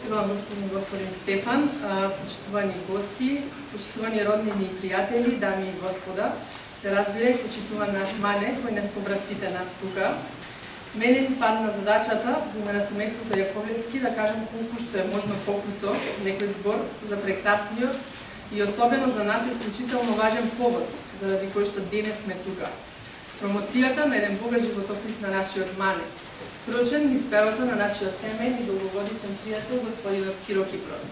почитуван господин Стефан, почитувани гости, почитувани роднини и пријатели, дами и господа, се разбира и почитуван наш Мане, кој не собра сите нас тука. Мене ми падна задачата, во име на семејството Јаковлевски, да кажам колку што е можно покусо некој збор за прекрасниот и особено за нас исклучително важен повод, заради кој што денес сме тука. Промоцијата на еден богат животопис на нашиот Мане, срочен низ перото на нашиот семејен и долгогодишен пријател господинот Киро Кипрос.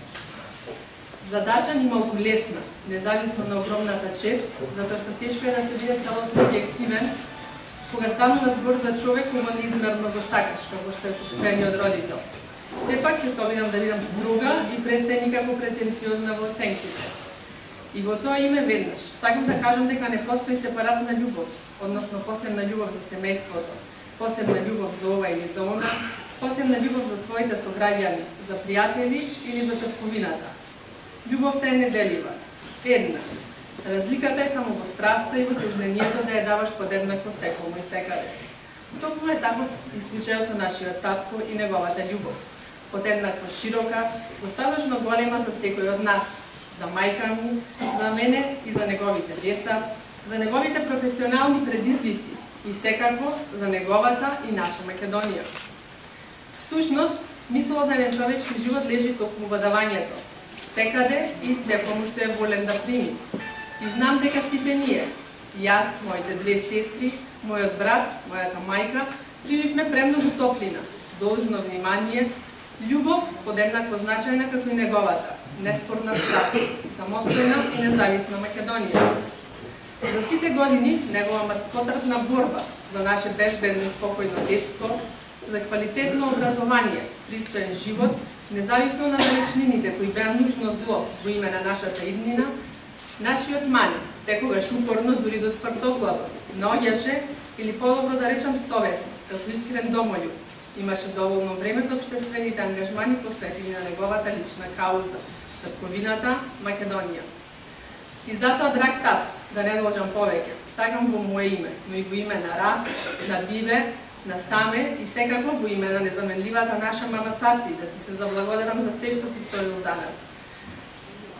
Задача ни малку лесна, независно на огромната чест, затоа што тешко е да се биде целосно објективен, кога станува збор за човек кој неизмерно го сакаш, како што е постојаниот родител. Сепак ќе се обидам да бидам строга и пред се никако претенциозна во оценките. И во тоа име веднаш, сакам да кажам дека не постои сепаратна љубов, односно посебна љубов за семејството, посебна љубов за ова или за она, посебна љубов за своите сограѓани, за пријатели или за татковината. Љубовта е неделива, една. Разликата е само во страста и во тежнението да ја даваш подеднакво секому и секаде. Токму е таков и случајот со нашиот татко и неговата љубов. Подеднакво широка, достаточно голема за секој од нас, за мајка ми, за мене и за неговите деца, за неговите професионални предизвици и секако за неговата и наша Македонија. Всушност, смислот на еден човечки живот лежи токму во давањето, секаде и секому што е волен да прими. И знам дека сите ние, јас, моите две сестри, мојот брат, мојата мајка, примивме премногу топлина, должно внимание, љубов подеднакво значајна како и неговата, неспорна страст, самостојна и независна Македонија. За сите години негова потрпна борба за наше безбедно и спокојно детство, за квалитетно образование, пристоен живот, независно на далечнините кои беа нужно зло во име на нашата иднина, нашиот Мане, секогаш упорно, дури до тврдоглавост, наоѓаше, или подобро да речам совесно, како искрен домољуб, имаше доволно време за општествените ангажмани посветени на неговата лична кауза, татковината Македонија. И затоа, драг тато, да не должам повеќе, сакам во моје име, но и во име на Раф, на Биве, на Саме и секако во име на незаменливата наша мама Цаци, да ти се заблагодарам за се што си сторил за нас.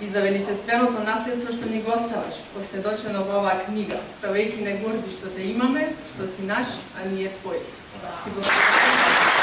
И за величественото наследство што ни го оставаш, посведочено во оваа книга, правејќи не горди што те имаме, што си наш, а ние твој. Ти благодарам.